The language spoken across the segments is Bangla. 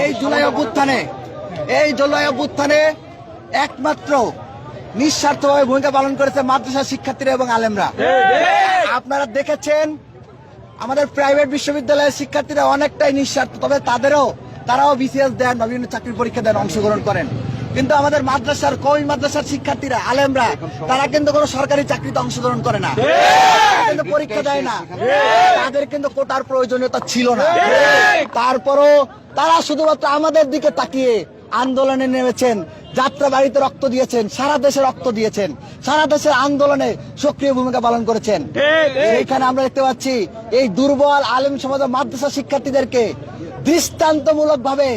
এই জুলাই অভ্যুত্থানে একমাত্র নিঃস্বার্থভাবে ভূমিকা পালন করেছে মাদ্রাসা শিক্ষার্থীরা এবং আলেমরা। আপনারা দেখেছেন আমাদের প্রাইভেট বিশ্ববিদ্যালয়ের শিক্ষার্থীরা অনেকটাই নিঃস্বার্থ, তবে তারাও বিসিএস দেন বা বিভিন্ন চাকরির পরীক্ষা দেন, অংশগ্রহণ করেন। কিন্তু আমাদের মাদ্রাসার শিক্ষার্থীরা আলেমরা তারা কিন্তু কোনো সরকারি চাকরিতে অংশগ্রহণ করে না, কিন্তু পরীক্ষা দেয় না, তাদের কিন্তু কোটার প্রয়োজনীয়তা ছিল না। তারপরও তারা শুধুমাত্র আমাদের দিকে তাকিয়ে আন্দোলনে নেমেছেন, যাত্রা বাড়িতে রক্ত দিয়েছেন, সারা দেশে রক্ত দিয়েছেন, সারা দেশের আন্দোলনে সক্রিয় ভূমিকা পালন করেছেন। এইখানে আমরা দেখতে পাচ্ছি এই দুর্বল আলেম সমাজ মাদ্রাসা শিক্ষার্থীদেরকে দৃষ্টান্তমূলক ভাবে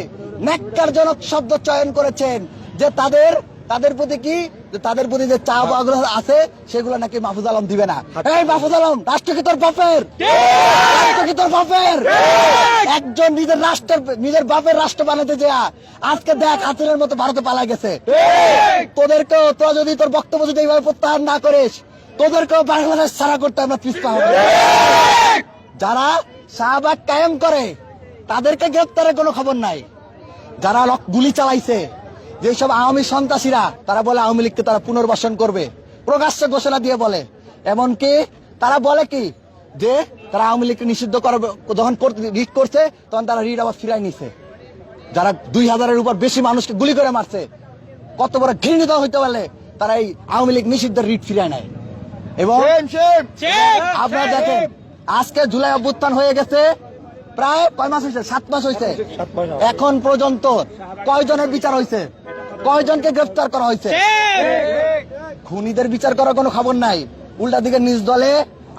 ন্যাক্কারজনক শব্দ চয়ন করেছেন যে তাদের প্রতি যে চাপ আগ্রহ আছে সেগুলো নাকি মাহফুজ আলম দিবে না। এই মাহফুজ আলম, রাষ্ট্র কি তোর বাপের? একজন নিজের বাপের রাষ্ট্র বানাতে যা আজকে দেখ হাসিনার মতো ভারতে পালা গেছে। তোরা যদি তোর বক্তব্য যদি এইভাবে প্রত্যাহার না করিস, তোদেরকেও বাংলাদেশ ছাড়া করতে আমরা পিছপা হবে। যারা শাহবাগ কায়েম করে তাদেরকে গ্রেপ্তারের কোনো খবর নাই। যারা গুলি চালাইছে, যেসব আওয়ামী সন্ত্রাসীরা, তারা বলে আওয়ামী লীগকে তারা পুনর্বাসন করবে, প্রকাশ্য ঘোষণা দিয়ে বলে। এমনকি তারা বলে কি যে তারা আওয়ামী লীগকে নিষিদ্ধ করবে, যখন রিট করছে তখন তারা রিট আবার ফিরাই নিছে। যারা 2000-এর উপর বেশি মানুষকে গুলি করে মারছে, কত বড় ঘৃণিত হইতে পারলে তারা এই আওয়ামী লীগ নিষিদ্ধ রিট ফিরায় নেয়। এবং আপনারা দেখেন আজকে জুলাই অভ্যুত্থান হয়ে গেছে প্রায় কয় মাস হয়েছে? 7 মাস হয়েছে। এখন পর্যন্ত কয়জনের বিচার হয়েছে? কয়জনকে গ্রেফতার করা হয়েছে? খুনিদের বিচার করার কোনো খবর নাই। উল্টা দিকে নিজ দলে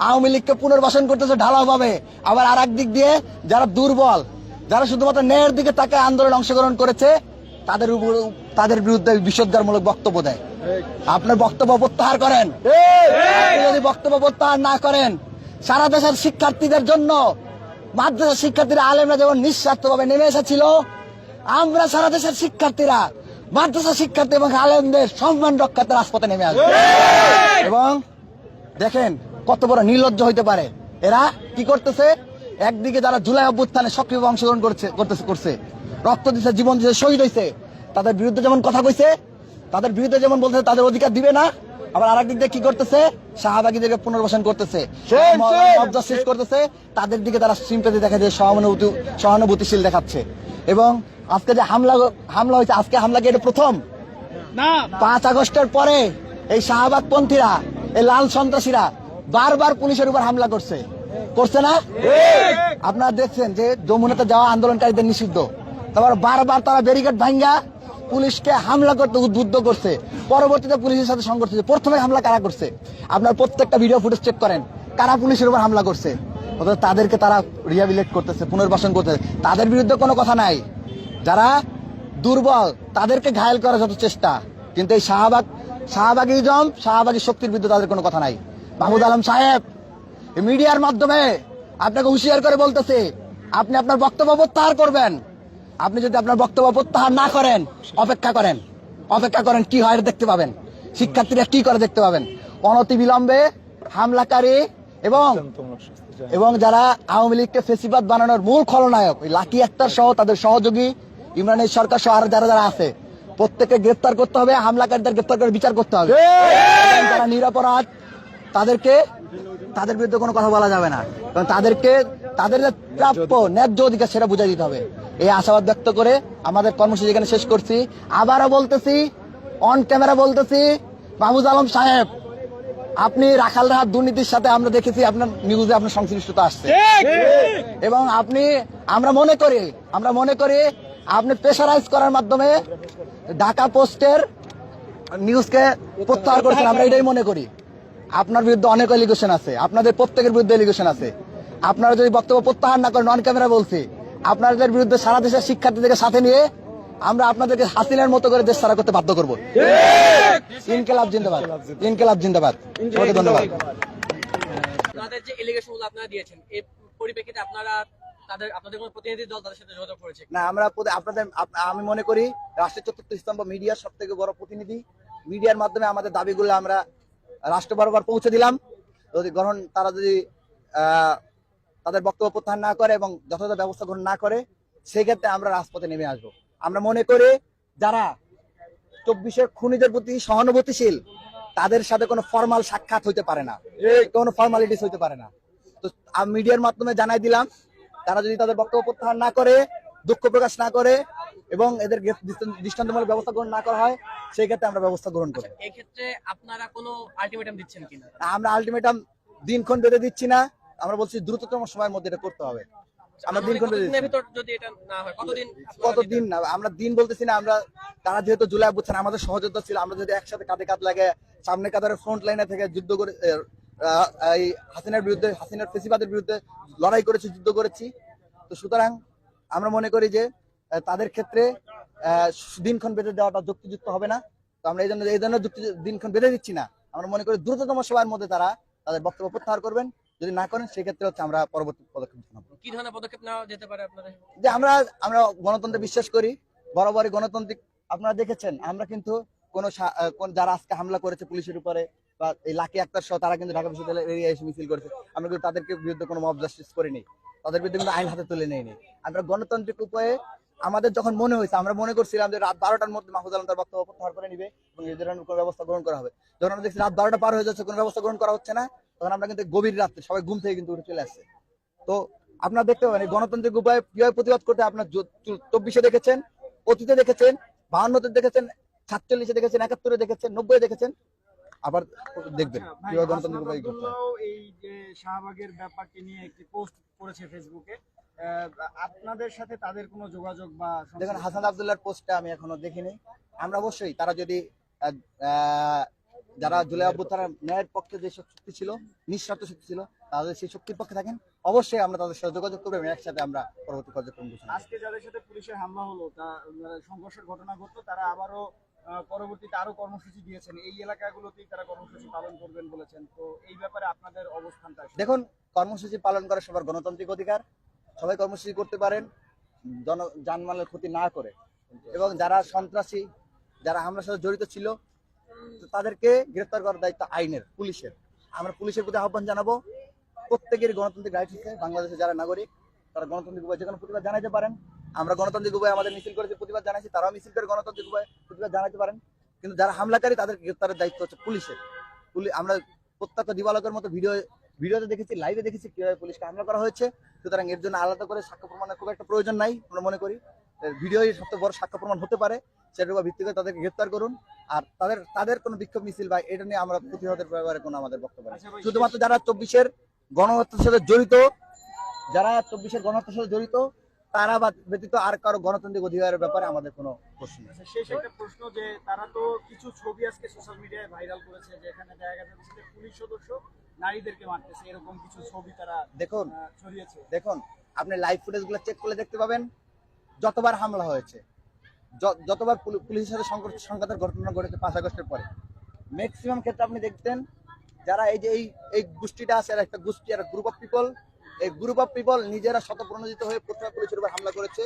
আওয়ামী লীগকে পুনর্বাসন করতেছে ঢালাও ভাবে। আবার আর এক দিক দিয়ে যারা দুর্বল, যারা শুধুমাত্র ন্যায়ের দিকে তাকে আন্দোলনে অংশগ্রহণ করেছে, তাদের বিরুদ্ধে বিষোদ্গারমূলক বক্তব্য দেয়। আপনার বক্তব্য প্রত্যাহার করেন। যদি বক্তব্য প্রত্যাহার না করেন, সারা দেশের শিক্ষার্থীদের জন্য মাদ্রাসা শিক্ষার্থীরা আলেমরা যেমন নিঃস্বার্থভাবে নেমে এসেছিল, আমরা সারা দেশের শিক্ষার্থীরা মাদ্রাসা শিক্ষার্থী এবং আলেমদের সম্মান রক্ষার্থে রাজপথে নেমে আসবে। এবং দেখেন কত বড় নির্লজ্জ হইতে পারে এরা। কি করতেছে? একদিকে যারা জুলাই অভ্যুত্থানে সক্রিয় অংশগ্রহণ করছে, রক্ত দিচ্ছে, জীবন দিচ্ছে, শহীদ হয়েছে, তাদের বিরুদ্ধে যেমন কথা কইছে, তাদের বিরুদ্ধে যেমন বলতেছে তাদের অধিকার দিবে না, আবার আরেক দিক দিয়ে কি করতেছে? শাহবাগীদেরকে পুনর্বাসন করতেছে, সৃষ্টি করতেছে, তাদের দিকে তারা সিম্পাথি দেখা যায়, সহানুভূতিশীল দেখাচ্ছে। এবং আজকে যে হামলা হয়েছে, আজকে হামলা কি এটা প্রথম না? 5 আগস্টের পরে এই শাহবাগপন্থীরা, এই লাল সন্ত্রাসীরা বারবার পুলিশের উপর হামলা করছে না? আপনারা দেখছেন যে যমুনাতে যাওয়া আন্দোলনকারীদের নিষিদ্ধ, তারপর বারবার তারা ব্যারিকেড ভাঙ্গা পুলিশকে হামলা করতে উদ্বুদ্ধ করছে। পরবর্তীতে পুলিশের সাথে সংঘর্ষ হয়েছে। প্রথমে হামলা কারা করছে? আপনার প্রত্যেকটা ভিডিও ফুটেজ চেক করেন, কারা পুলিশের উপর হামলা করছে। অর্থাৎ তাদেরকে তারা রিহ্যাবিলিট করতেছে, পুনর্বাসন করতেছে, তাদের বিরুদ্ধে কোনো কথা নাই। যারা দুর্বল তাদেরকে ঘায়েল করার যত চেষ্টা, কিন্তু এই শাহবাগী শক্তির বিরুদ্ধে তাদের কোনো কথা নাই। মাহমুদ আলম সাহেব, মিডিয়ার মাধ্যমে আপনাকে হুঁশিয়ার করে বলতেছে, আপনি আপনার বক্তব্য প্রত্যাহার করবেন। আপনি যদি আপনার বক্তব্য প্রত্যাহার না করেন, অপেক্ষা করেন কি হয় দেখতে পাবেন। শিক্ষার্থীরা কি করে দেখতে পাবেন। অনতিবিলম্বে হামলাকারী এবং যারা আওয়ামী লীগকে ফেসিবাদ বানানোর মূল খলনায়ক লাকি আক্তার সহ তাদের সহযোগী ইমরানের সরকার সহ আর যারা আছে, প্রত্যেককে গ্রেফতার করতে হবে। হামলাকারীদের গ্রেফতার করে বিচার করতে হবে। যারা নিরপরাধ তাদের বিরুদ্ধে কোনো কথা বলা যাবে না, কারণ তাদের প্রাপ্য ন্যায্য অধিকার সেটা বুঝাই দিতে হবে। এই আশাবাদ ব্যক্ত করে আমাদের কর্মসূচি এখানে শেষ করছি। আবারও বলতেছি, অন ক্যামেরা বলতেছি, মাহমুদ আলম সাহেব, আপনি রাখালরাহাত দুর্নীতির সাথে আমরা দেখেছি আপনার নিউজে আপনার সংশ্লিষ্টতা আসছে, এবং আমরা মনে করি আপনি প্রেসারাইজ করার মাধ্যমে ঢাকা পোস্টের নিউজকে প্রত্যাহার করেছেন। আমরা এটাই মনে করি। আপনার বিরুদ্ধে অনেক এলিগেশন আছে, আপনাদের প্রত্যেকের বিরুদ্ধে এলিগেশন আছে। আপনারা যদি বক্তব্য প্রত্যাহার না করেন, অন ক্যামেরা বলছি, আপনাদের বিরুদ্ধে সারা দেশের শিক্ষার্থীদেরকে সাথে নিয়ে আমরা আপনাদেরকে হাসিনার মতো করে দেশ ছাড়া করতে বাধ্য করবো। ইনকিলাব জিন্দাবাদ, ইনকিলাব জিন্দাবাদ। ধন্যবাদ। আপনাদের যে এলিগেশনগুলো আপনারা দিয়েছেন, এই পরিপ্রেক্ষিতে আপনাদের কোনো প্রতিনিধি দল তাদের সাথে যোগাযোগ করেছে না? আমি মনে করি রাষ্ট্রের চতুর্থ স্তম্ভ মিডিয়ার সব থেকে বড় প্রতিনিধি। মিডিয়ার মাধ্যমে আমাদের দাবিগুলো আমরা রাষ্ট্র বরাবর পৌঁছে দিলাম। তারা যদি তাদের বক্তব্য প্রত্যাহার না করে এবং যথাযথ ব্যবস্থা গ্রহণ না করে, সেক্ষেত্রে আমরা রাজপথে নেমে আসবো। আমরা মনে করি যারা 24-এর খুনিদের প্রতি সহানুভূতিশীল, তাদের সাথে কোনো ফর্মাল সাক্ষাৎ হইতে পারে না, কোনো ফর্মালিটিস হইতে পারে না। তো আমি মিডিয়ার মাধ্যমে জানাই দিলাম, তারা যদি তাদের বক্তব্য প্রত্যাহার না করে, দুঃখ প্রকাশ না করে এবং এদের দৃষ্টান্তমূলক ব্যবস্থা গ্রহণ না করা হয়, সেই ক্ষেত্রে আমরা ব্যবস্থা গ্রহণ করব। এই ক্ষেত্রে আপনারা কোনো আলটিমেটাম দিচ্ছেন কিনা? আমরা আলটিমেটাম দিনক্ষণ বেঁধে দিচ্ছি না, আমরা বলছি দ্রুততম সময়ের মধ্যে এটা করতে হবে। আমরা দিনক্ষণ বেঁধে দিচ্ছি। যদি এটা না হয় কতদিন না, আমরা দিন বলতেছি না। আমরা তারা যেহেতু জুলাই বুঝছেন আমাদের সহযোদ্ধা ছিল, আমরা যদি একসাথে কাঁধে কাঁধ লাগে সামনে কাতারের ফ্রন্ট লাইনে থেকে যুদ্ধ করে এই হাসিনার বিরুদ্ধে, হাসিনার ফেসিবাদের বিরুদ্ধে লড়াই করেছি, যুদ্ধ করেছি। তো সুতরাং আমরা মনে করি যে তাদের ক্ষেত্রে দিনক্ষণ বেঁধে দেওয়াটা যুক্তিযুক্ত হবে না। তো আমরা এই জন্য দিনক্ষণ বেঁধে দিচ্ছি না। আমরা মনে করি দ্রুততম সময়ের মধ্যে তারা তাদের বক্তব্য প্রত্যাহার করবেন। যদি না করেন সেক্ষেত্রে হচ্ছে আমরা পরবর্তী পদক্ষেপ জানাবো। কি ধরনের পদক্ষেপ নেওয়া যেতে পারে আপনাদের? যে আমরা গণতন্ত্রে বিশ্বাস করি, বরাবরই গণতান্ত্রিক। আপনারা দেখেছেন আমরা কিন্তু যারা আজকে হামলা করেছে পুলিশের উপরে বা এই লাকি আক্তার সহ, তারা কিন্তু ঢাকা বিশ্ববিদ্যালয়ের এরিয়ায় এসে মিছিল করেছে। আমরা কিন্তু তাদেরকে বিরুদ্ধে কোনো মব জাস্টিস করিনি, তাদের বিরুদ্ধে কিন্তু আইন হাতে তুলে নেয়নি। আমরা গণতান্ত্রিক উপায়ে আমাদের যখন মনে হয়েছে, আমরা মনে করছিলাম যে রাত 12টার মধ্যে মাহফুজ আলম তার বক্তব্য প্রত্যাহার করে নিবে এবং এই ধরনের কোনো ব্যবস্থা গ্রহণ করা হবে। যখন আমরা দেখছি রাত 12টা পার হয়ে যাচ্ছে, কোনো ব্যবস্থা গ্রহণ করা হচ্ছে না, তখন আমরা কিন্তু গভীর রাত্রে সবাই ঘুম থেকে কিন্তু উঠে চলে আসছে। তো আপনারা দেখতে পাবেন এই গণতান্ত্রিক উপায়ে কিভাবে প্রতিবাদ করতে আপনার 24-এ দেখেছেন, অতীতে দেখেছেন, 52-তে দেখেছেন, 47-এ দেখেছেন, 71-এ দেখেছেন, 90-এ দেখেছেন, আবার দেখবেন কিভাবে গণতান্ত্রিক উপায় করতে হয়। এই যে শাহবাগের ব্যাপারটি নিয়ে একটি পোস্ট করেছে ফেসবুকে, আপনাদের সাথে তাদের কোনো যোগাযোগ বা? দেখুন, হাসান আব্দুল্লাহর পোস্টটা আমি এখনো দেখিনি। আমরা অবশ্যই তারা যদি যারা জুলাই অভ্যুত্থানের ন্যায়ের পক্ষে যে শক্তি ছিল, নিঃস্বার্থ শক্তি ছিল, তাদের সেই শক্তির পক্ষে থাকেন, অবশ্যই আমরা তাদের সাথে যোগাযোগ করবো এবং একসাথে আমরা পরবর্তী কার্যক্রম ঘোষণা করব। আজকে যাদের সাথে পুলিশের হামলা হলো, তা সংঘর্ষের ঘটনা ঘটলো, তারা আবারও পরবর্তীতে আরো কর্মসূচি দিয়েছেন, এই এলাকাগুলোতেই তারা কর্মসূচি পালন করবেন বলেছেন। তো এই ব্যাপারে আপনাদের অবস্থানটা? দেখুন, কর্মসূচি পালন করা সবার গণতান্ত্রিক অধিকার, সবাই কর্মসূচি করতে পারেন জানমালের ক্ষতি না করে। এবং যারা সন্ত্রাসী, যারা হামলার সাথে জড়িত ছিল, তাদেরকে গ্রেফতার করার দায়িত্ব আইনের, পুলিশের। আমরা পুলিশের প্রতি আহ্বান জানাবো, প্রত্যেকের গণতান্ত্রিক রাইট আছে। বাংলাদেশের যারা নাগরিক তারা গণতান্ত্রিক উপায়ে যে কোনো প্রতিবাদ জানাতে পারেন। আমরা গণতান্ত্রিক উপায়ে আমাদের মিছিল করেছি, প্রতিবাদ জানাইছি, তারাও মিছিল করে গণতান্ত্রিক উপায়ে প্রতিবাদ জানাতে পারেন। কিন্তু যারা হামলাকারী তাদেরকে গ্রেফতারের দায়িত্ব হচ্ছে পুলিশের। আমরা প্রত্যক্ষ দিবালকের মতো ভিডিওতে দেখেছি, লাইভে দেখেছি কিভাবে পুলিশকে হামলা করা হয়েছে। সুতরাং এর জন্য আলাদা করে সাক্ষ্য প্রমাণের খুব একটা প্রয়োজন নাই। আমরা মনে করি ভিডিওই সবচেয়ে বড় সাক্ষ্য প্রমাণ হতে পারে। সেটার উপর ভিত্তি করে তাদেরকে গ্রেফতার করুন। আর তাদের কোনো বিক্ষোভ মিছিল বা এটা নিয়ে আমরা প্রতিহতের ব্যাপারে কোনো আমাদের বক্তব্য নেই। শুধুমাত্র যারা 24-এর গণহত্যার সাথে জড়িত, তারা ব্যতীত আর কারো গণতান্ত্রিক অধিকারের ব্যাপারে আমাদের কোনো প্রশ্ন নেই। শেষ একটা প্রশ্ন, যে তারা তো কিছু ছবি আজকে সোশ্যাল মিডিয়ায় ভাইরাল করেছে, যেখানে দেখা গেছে যে পুলিশ সদস্য নারীদেরকে মারতেছে, এরকম কিছু ছবি তারা ছড়িয়েছে। দেখুন, আপনি লাইভ ফুটেজ গুলো চেক করলে দেখতে পাবেন যতবার হামলা হয়েছে, যতবার পুলিশের সাথে সংঘাতের ঘটনা ঘটেছে 5 আগস্টের পরে, ম্যাক্সিমাম ক্ষেত্রে আপনি দেখতেন যারা এই যে এই গোষ্ঠীটা আছে, একটা গোষ্ঠী, একটা গ্রুপ অফ পিপল, এই গ্রুপ অফ পিপল নিজেরা শতপ্রণোদিত হয়ে প্রথমে পুলিশের উপর হামলা করেছে,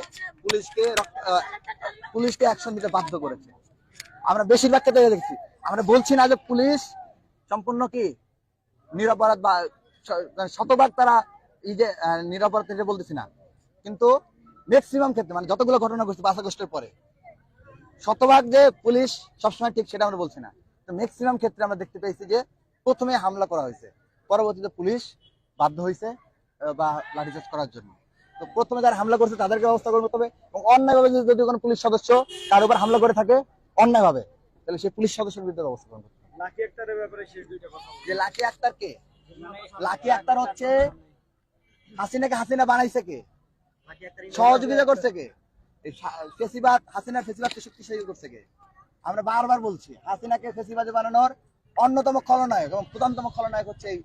পুলিশকে অ্যাকশন নিতে বাধ্য করেছে। আমরা বেশিরভাগ ক্ষেত্রে দেখছি। আমরা বলছি না যে পুলিশ সম্পূর্ণ কি নিরপরাধ বা শতভাগ তারা এই যে নিরপরাধ এটা বলতেছি না, কিন্তু ম্যাক্সিমাম ক্ষেত্রে মানে যতগুলো ঘটনা ঘটছে 5 আগস্টের পরে, শতভাগ যে পুলিশ সবসময় ঠিক সেটা আমরা বলছি না। তো ম্যাক্সিমাম ক্ষেত্রে আমরা দেখতে পেয়েছি যে প্রথমে হামলা করা হয়েছে, পরবর্তীতে পুলিশ বাধ্য হয়েছে বা লাঠিচার্জ করার জন্য। তো প্রথমে যারা হামলা করছে তাদেরকে ব্যবস্থা করতে হবে এবং অন্যায়ভাবে যদি কোনো পুলিশ সদস্য তার উপর হামলা করে থাকে অন্যায়ভাবে, তাহলে সেই পুলিশ সদস্যের বিরুদ্ধে ব্যবস্থা করতে হবে। লাকি আক্তারের ব্যাপারে শেষ দুইটা কথা। যে লাকি আক্তার কে? লাকি আক্তার হচ্ছে হাসিনা বানাইছে কে? সহযোগিতা করছে কে? ফেসিবাদ, হাসিনার ফেসিবাদকে শক্তিশালী করছে কে? আমরা বারবার বলছি হাসিনাকে ফেসিবাদে বানানোর অন্যতম খলনায়ক এবং প্রধানতম খলনায়ক হচ্ছে এই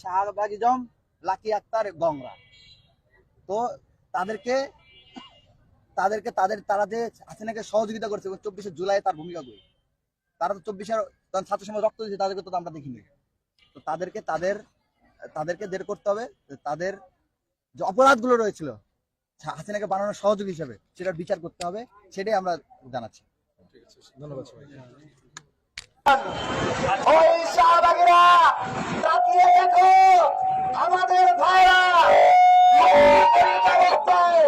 শাহবাগিজম, লাকি আক্তার, গংরা। তো তারা যে হাসিনাকে সহযোগিতা করছে এবং 24শে জুলাই তার ভূমিকা করি, তারা তো 24-এর ছাত্র সমাজ রক্ত দিয়েছে, তাদেরকে তো আমরা দেখিনি। তো তাদেরকে বের করতে হবে, তাদের যে অপরাধগুলো রয়েছিল হাসিনাকে বানানোর সহযোগী হিসেবে সেটার বিচার করতে হবে, সেটাই আমরা জানাচ্ছি। ধন্যবাদ। ওই শাহবাগীরা তাকিয়ে দেখো, আমাদের ভাইরা অবস্থায়